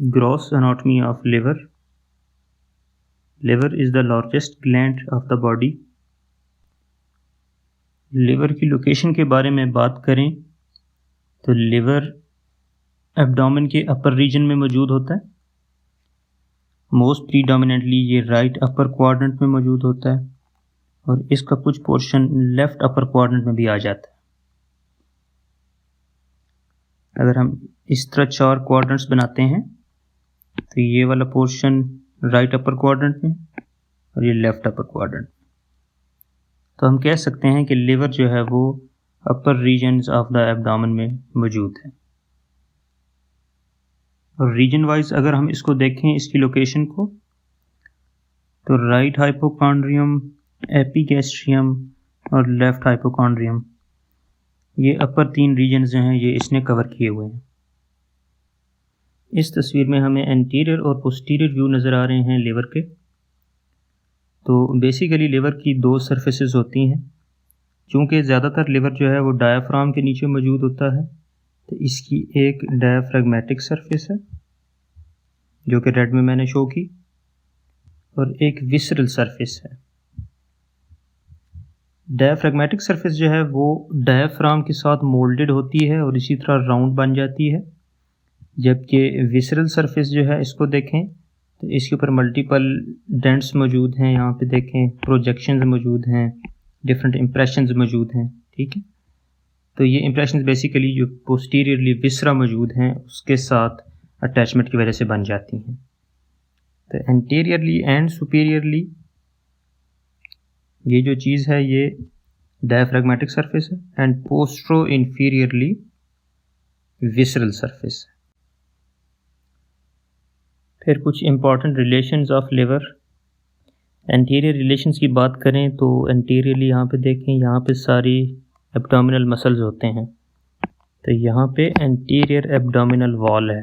Gross anatomy of liver. Liver is the largest gland of the body. Liver की location के बारे में बात करें तो लिवर एब्डोमेन के अपर रीजन में मौजूद होता है। मोस्ट प्रीडोमिनेंटली ये राइट अपर क्वाड्रेंट में मौजूद होता है और इसका कुछ पोर्शन लेफ्ट अपर क्वाड्रेंट में भी आ जाता है। अगर हम इस तरह 4 क्वाड्रेंट्स बनाते हैं तो ये वाला पोर्शन राइट अपर क्वाड्रेंट में और ये लेफ्ट अपर क्वाड्रेंट। तो हम कह सकते हैं कि लिवर जो है वो अपर रीजन्स ऑफ द एब्डोमेन में मौजूद है। और रीजन वाइज अगर हम इसको देखें, इसकी लोकेशन को, तो राइट हाइपोकॉन्ड्रियम, एपिगैस्ट्रियम और लेफ्ट हाइपोकॉन्ड्रियम, ये अपर 3 रीजन जो हैं ये इसने कवर किए हुए हैं। इस तस्वीर में हमें एंटीरियर और पोस्टीरियर व्यू नज़र आ रहे हैं लिवर के। तो बेसिकली लिवर की 2 सरफेसेस होती हैं। चूँकि ज़्यादातर लिवर जो है वो डायाफ्राम के नीचे मौजूद होता है, तो इसकी एक डायाफ्रैग्मेटिक सरफेस है जो कि रेड में मैंने शो की, और एक विसरल सरफेस है। डायाफ्रैग्मेटिक सरफेस जो है वो डायाफ्राम के साथ मोल्डेड होती है और इसी तरह राउंड बन जाती है, जबकि विसरल सरफेस जो है इसको देखें तो इसके ऊपर मल्टीपल डेंट्स मौजूद हैं। यहाँ पे देखें प्रोजेक्शंस मौजूद हैं, डिफरेंट इंप्रेशंस मौजूद हैं। ठीक है, तो ये इंप्रेशंस बेसिकली जो पोस्टीरियरली विसरा मौजूद हैं उसके साथ अटैचमेंट की वजह से बन जाती हैं। तो एंटीरियरली एंड सुपीरियरली ये जो चीज़ है ये डायाफ्रैग्मेटिक सरफेस है and postero inferiorly visceral surface है। फिर कुछ important relations of liver. Anterior relations की बात करें तो एंटीरियरली यहाँ पे देखें, यहाँ पे सारी एब्डोमिनल मसल्स होते हैं। तो यहाँ पे एंटीरियर एब्डोमिनल वॉल है।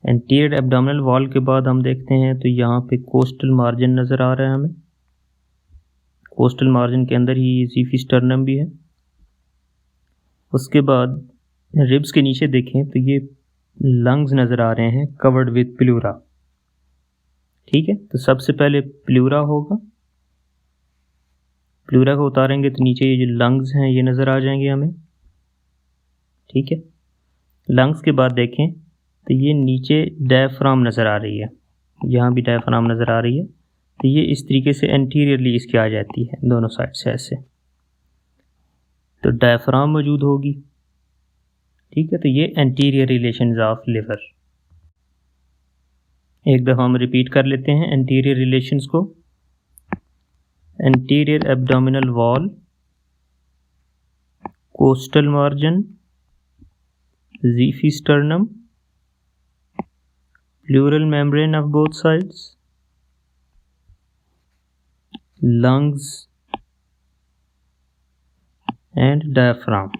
एंटीरियर एब्डोमिनल वॉल के बाद हम देखते हैं तो यहाँ पे कोस्टल मार्जिन नज़र आ रहा है हमें। कोस्टल मार्जिन के अंदर ही ज़ीफी स्टर्नम भी है। उसके बाद रिब्स के नीचे देखें तो ये लंग्स नज़र आ रहे हैं कवर्ड विद प्लूरा। ठीक है, तो सबसे पहले प्लूरा होगा। प्लूरा को उतारेंगे तो नीचे ये जो लंग्स हैं ये नज़र आ जाएंगे हमें। ठीक है, लंग्स के बाद देखें तो ये नीचे डायफ्राम नज़र आ रही है, यहाँ भी डायफ्राम नज़र आ रही है। तो ये इस तरीके से एंटीरियरली इसकी आ जाती है दोनों साइड से ऐसे, तो डायफ्राम मौजूद होगी। ठीक है, तो ये एंटीरियर रिलेशंस ऑफ लिवर। एक दफ़ा हम रिपीट कर लेते हैं एंटीरियर रिलेशंस को। Anterior abdominal wall, costal margin, xiphisternum, pleural membrane of both sides, lungs and diaphragm।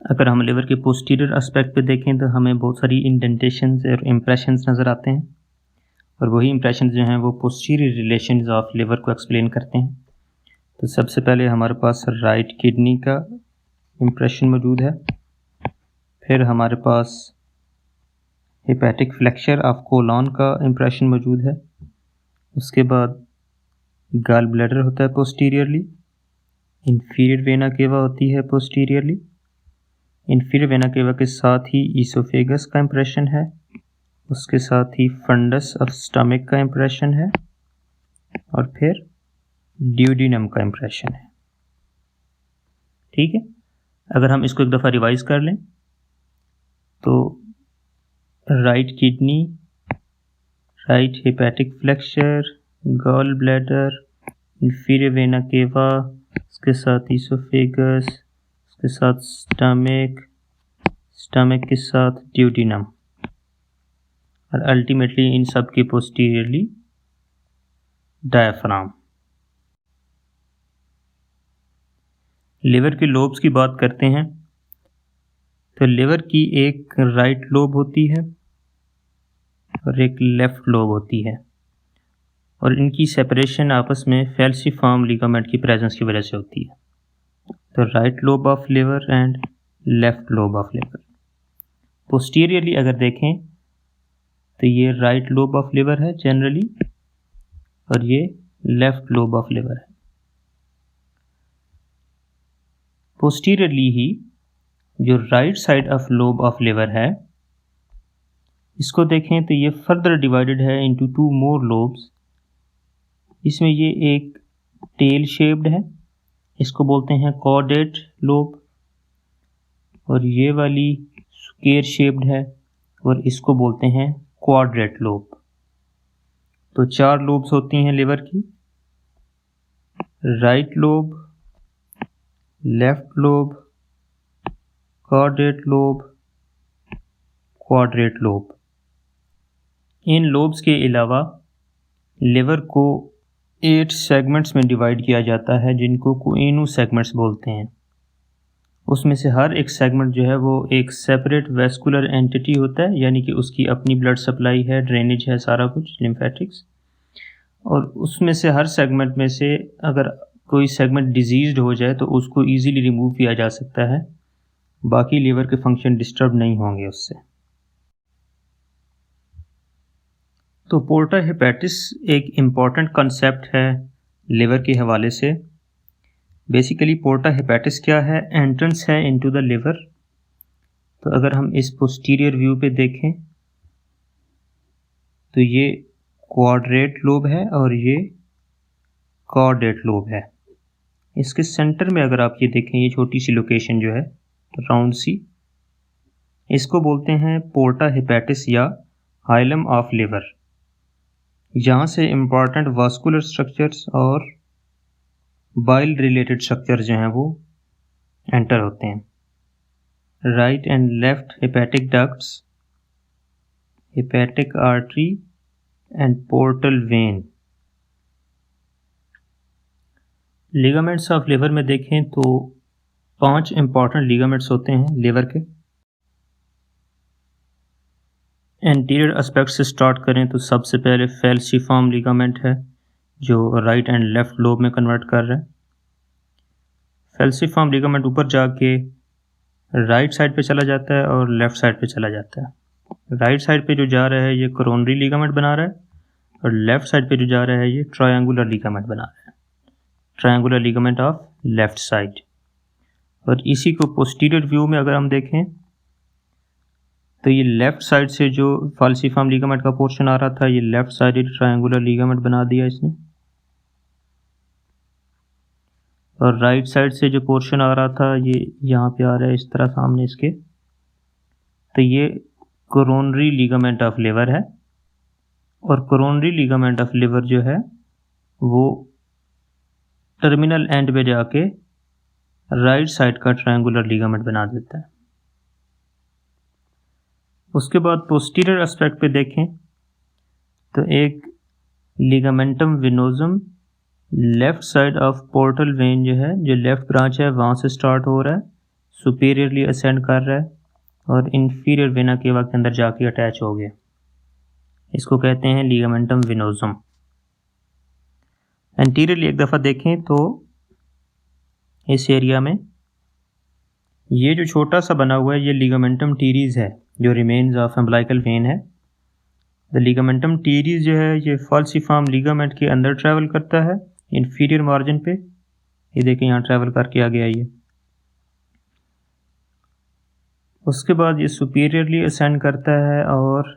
अगर हम लिवर के पोस्टीरियर एस्पेक्ट पे देखें तो हमें बहुत सारी इंडेंटेशंस और इम्प्रेशंस नज़र आते हैं, और वही इम्प्रेशंस जो हैं वो पोस्टीरियर रिलेशंस ऑफ लिवर को एक्सप्लेन करते हैं। तो सबसे पहले हमारे पास राइट किडनी का इम्प्रेशन मौजूद है, फिर हमारे पास हेपेटिक फ्लेक्चर ऑफ कोलन का इम्प्रेशन मौजूद है। उसके बाद गॉल ब्लैडर होता है पोस्टीरियरली, इंफीरियर वेना केवा होती है पोस्टीरियरली, इंफीरियर वेना केवा के साथ ही ईसोफेगस का इम्प्रेशन है, उसके साथ ही फंडस ऑफ स्टमक का इम्प्रेशन है, और फिर ड्यूडिनम का इम्प्रेशन है। ठीक है, अगर हम इसको एक दफ़ा रिवाइज कर लें तो right kidney, right hepatic flexure, gall bladder, inferior vena cava, उसके साथ ईसोफेगस, उसके साथ स्टमक, स्टमक के साथ ड्यूडिनम, और अल्टीमेटली इन सब के पोस्टीरियरली डायफ्राम। लिवर के लोब्स की बात करते हैं तो लिवर की एक राइट लोब होती है और एक लेफ़्ट लोब होती है, और इनकी सेपरेशन आपस में फैल्सिफॉर्म लिगामेंट की प्रेजेंस की वजह से होती है। तो right lobe of liver and left lobe of liver. Posteriorly अगर देखें तो ये राइट लोब ऑफ लिवर है जनरली, और ये लेफ्ट लोब ऑफ लिवर है। पोस्टीरियरली ही जो right side of lobe of liver है, इसको देखें तो ये फर्दर डिवाइडेड है इनटू 2 मोर लोब्स। इसमें ये एक टेल शेप्ड है, इसको बोलते हैं कॉर्डेट लोब, और ये वाली स्क्वायर शेप्ड है और इसको बोलते हैं क्वाड्रेट लोब। तो 4 लोब्स होती हैं लिवर की, right lobe, left lobe, caudate lobe, quadrate lobe. इन लोब्स के अलावा लिवर को 8 सेगमेंट्स में डिवाइड किया जाता है, जिनको कोइनू सेगमेंट्स बोलते हैं। उसमें से हर एक सेगमेंट जो है वो एक सेपरेट वेस्कुलर एंटिटी होता है, यानी कि उसकी अपनी ब्लड सप्लाई है, ड्रेनेज है, सारा कुछ, लिम्फेटिक्स। और उसमें से हर सेगमेंट में से अगर कोई सेगमेंट डिजीज्ड हो जाए तो उसको इजीली रिमूव किया जा सकता है, बाकी लिवर के फंक्शन डिस्टर्ब नहीं होंगे उससे। तो पोर्टा हेपेटिस एक इम्पॉर्टेंट कंसेप्ट है लिवर के हवाले से। बेसिकली पोर्टा हेपेटिस क्या है? एंट्रेंस है इनटू द लिवर। तो अगर हम इस पोस्टीरियर व्यू पे देखें तो ये क्वाड्रेट लोब है और ये कॉर्डेट लोब है। इसके सेंटर में अगर आप ये देखें, ये छोटी सी लोकेशन जो है राउंड सी, इसको बोलते हैं पोर्टा हेपेटिस या हाइलम ऑफ लिवर। यहाँ से इम्पॉर्टेंट वास्कुलर स्ट्रक्चर्स और बाइल रिलेटेड स्ट्रक्चर जो हैं वो एंटर होते हैं। Right and left hepatic ducts, hepatic artery and portal vein. Ligaments of liver में देखें तो 5 इंपॉर्टेंट लिगामेंट्स होते हैं लिवर के। एंटीरियर एस्पेक्ट से स्टार्ट करें तो सबसे पहले फैल्सिफॉर्म लिगामेंट है, जो राइट एंड लेफ्ट लोब में कन्वर्ट कर रहा है। फैल्सिफॉर्म लिगामेंट ऊपर जाके राइट साइड पे चला जाता है और लेफ्ट साइड पे चला जाता है। राइट साइड पे जो जा रहा है ये कोरोनरी लिगामेंट बना रहा है, और लेफ्ट साइड पे जो जा रहा है ये ट्रायंगुलर लिगामेंट बना रहा है, triangular ligament of left side. और इसी को पोस्टीरियर व्यू में अगर हम देखें तो ये लेफ्ट साइड से जो फैल्सिफॉर्म लिगामेंट का पोर्शन आ रहा था, ये लेफ्ट साइडेड ट्रायंगुलर लिगामेंट बना दिया इसने। और राइट साइड से जो पोर्शन आ रहा था ये यहाँ पे आ रहा है इस तरह सामने इसके। तो ये कोरोनरी लिगामेंट ऑफ लिवर है, और कोरोनरी लिगामेंट ऑफ लिवर जो है वो टर्मिनल एंड पे जाके राइट साइड का ट्रायंगुलर लिगामेंट बना देता है। उसके बाद पोस्टीरियर एस्पेक्ट पे देखें तो एक ligamentum venosum left side of portal vein जो है, जो लेफ्ट ब्रांच है वहाँ से स्टार्ट हो रहा है, सुपीरियरली असेंड कर रहा है और इंफीरियर वेना केवा के अंदर जाके अटैच हो गया। इसको कहते हैं लिगामेंटम विनोजम। एंटीरियरली एक दफ़ा देखें तो इस एरिया में ये जो छोटा सा बना हुआ है ये लिगामेंटम टीरीज है, जो रिमेन्स ऑफ अम्बिलिकल वेन है। द लिगामेंटम टीरीज जो है ये फैल्सिफॉर्म लिगामेंट के अंदर ट्रैवल करता है इंफीरियर मार्जिन पे। ये देखें यहाँ ट्रैवल करके आ गया ये। उसके बाद ये सुपीरियरली असेंड करता है और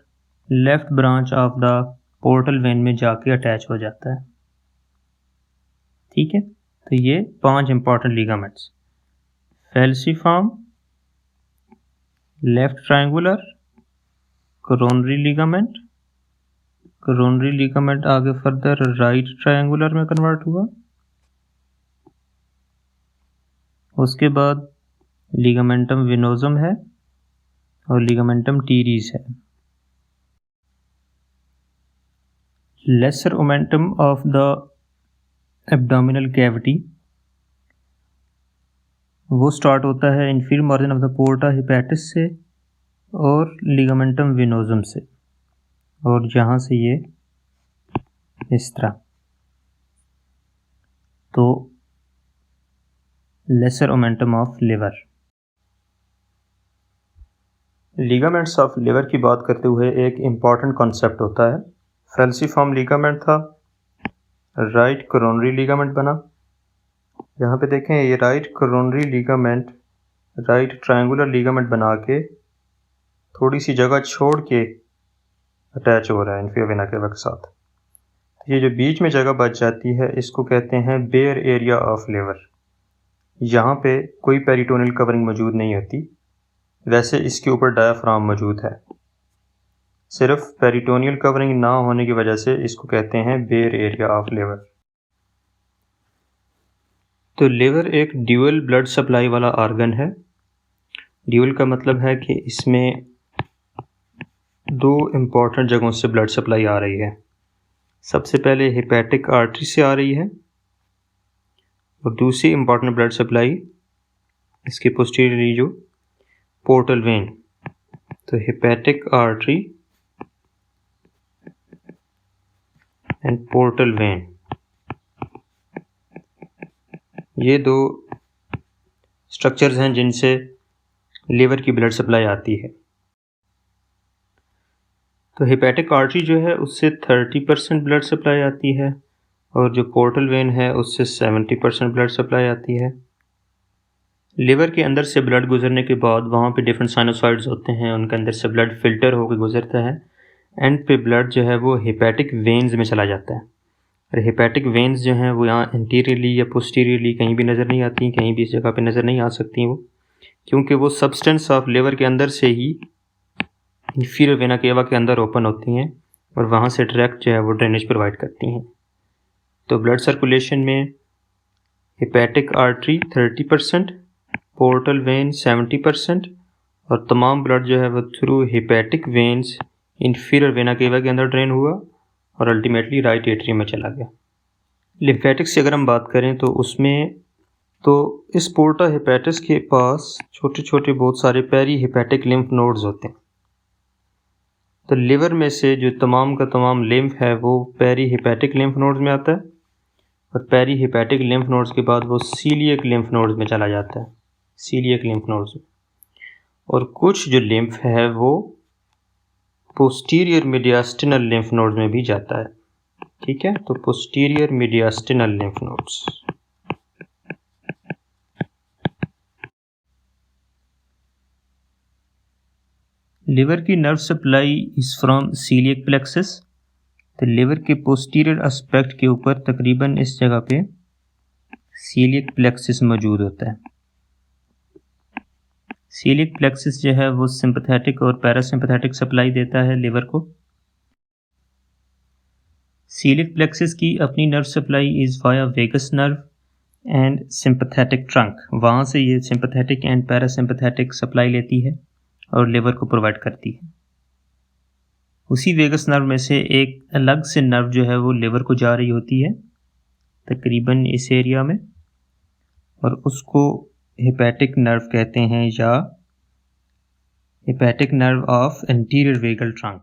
left branch of the portal vein में जाके अटैच हो जाता है। ठीक है, तो ये 5 important ligaments: falciform, left triangular, coronary ligament, coronary ligament आगे फर्दर राइट ट्रायंगुलर में कन्वर्ट हुआ। उसके बाद लिगामेंटम विनोजम है और लिगामेंटम टीरीज है। Lesser omentum of the abdominal cavity वो स्टार्ट होता है inferior margin of the porta hepatis से और लिगामेंटम विनोजम से, और जहाँ से ये इस तरह। तो laser omentum of liver. Ligaments of liver की बात करते हुए एक इम्पॉर्टेंट कॉन्सेप्ट होता है। फेल्सिफॉर्म लिगामेंट था, राइट कोरोनरी लिगामेंट बना। यहाँ पे देखें, ये right coronary ligament right triangular ligament बना के थोड़ी सी जगह छोड़ के अटैच हो रहा है इन्फीरियर वेना केवा के साथ। ये जो बीच में जगह बच जाती है इसको कहते हैं बेयर एरिया ऑफ लिवर। यहाँ पे कोई पेरिटोनियल कवरिंग मौजूद नहीं होती, वैसे इसके ऊपर डायाफ्राम मौजूद है। सिर्फ पेरिटोनियल कवरिंग ना होने की वजह से इसको कहते हैं बेयर एरिया ऑफ लिवर। तो लिवर एक ड्यूअल ब्लड सप्लाई वाला ऑर्गन है। ड्यूअल का मतलब है कि इसमें दो इम्पॉर्टेंट जगहों से ब्लड सप्लाई आ रही है। सबसे पहले हेपेटिक आर्टरी से आ रही है और दूसरी इम्पॉर्टेंट ब्लड सप्लाई इसके पोस्टीरियरली जो पोर्टल वेन। तो hepatic artery and portal vein, ये दो स्ट्रक्चर्स हैं जिनसे लिवर की ब्लड सप्लाई आती है। तो हेपेटिक आर्टरी जो है उससे 30% ब्लड सप्लाई आती है और जो पोर्टल वेन है उससे 70% ब्लड सप्लाई आती है। लिवर के अंदर से ब्लड गुजरने के बाद वहाँ पे डिफरेंट साइनोसॉइड्स होते हैं, उनके अंदर से ब्लड फिल्टर होकर गुजरता है। एंड पे ब्लड जो है वो हेपेटिक वेन्स में चला जाता है। और हेपेटिक वेन्स जो हैं वो यहाँ इंटीरियरली या पोस्टीरियरली कहीं भी नज़र नहीं आती, कहीं भी इस जगह पे नज़र नहीं आ सकती वो, क्योंकि वो सब्सटेंस ऑफ लिवर के अंदर से ही इन्फीरियर वेना केवा के अंदर ओपन होती हैं और वहाँ से डायरेक्ट जो है वो ड्रेनेज प्रोवाइड करती हैं। तो ब्लड सर्कुलेशन में हेपेटिक आर्टरी 30%, पोर्टल वेन 70% और तमाम ब्लड जो है वो through hepatic veins inferior vena cava के अंदर ड्रेन हुआ और अल्टीमेटली राइट एट्रियम में चला गया। लिम्फेटिक्स की अगर हम बात करें तो उसमें तो इस पोर्टा हेपेटिस के पास छोटे छोटे बहुत सारे पेरी हेपेटिक लिम्फ नोड्स होते हैं। तो लिवर में से जो तमाम का तमाम लिम्फ है वो पेरी हेपेटिक लिम्फ नोड्स में आता है और पेरी हेपेटिक लिम्फ नोड्स के बाद वो सीलियक लिम्फ नोड्स में चला जाता है, सीलियक लिम्फ नोड्स में। और कुछ जो लिम्फ है वो पोस्टीरियर मीडियास्टिनल लिम्फ नोड्स में भी जाता है। ठीक है, तो posterior mediastinal lymph nodes. Liver की nerve supply is from coeliac plexus. तो लिवर के पोस्टीरियर एस्पेक्ट के ऊपर तकरीबन इस जगह पे सीलियक प्लेक्सस मौजूद होता है। सीलियक प्लेक्सस जो है वो सिंपैथेटिक और पैरासिम्पैथेटिक सप्लाई देता है लिवर को। सीलियक प्लेक्सस की अपनी nerve supply is via vagus nerve and sympathetic trunk. वहाँ से ये सिंपैथेटिक एंड पैरासिम्पैथेटिक सप्लाई लेती है और लिवर को प्रोवाइड करती है। उसी वेगस नर्व में से एक अलग से नर्व जो है वो लिवर को जा रही होती है तकरीबन इस एरिया में, और उसको हेपेटिक नर्व कहते हैं या hepatic nerve of anterior vagal trunk.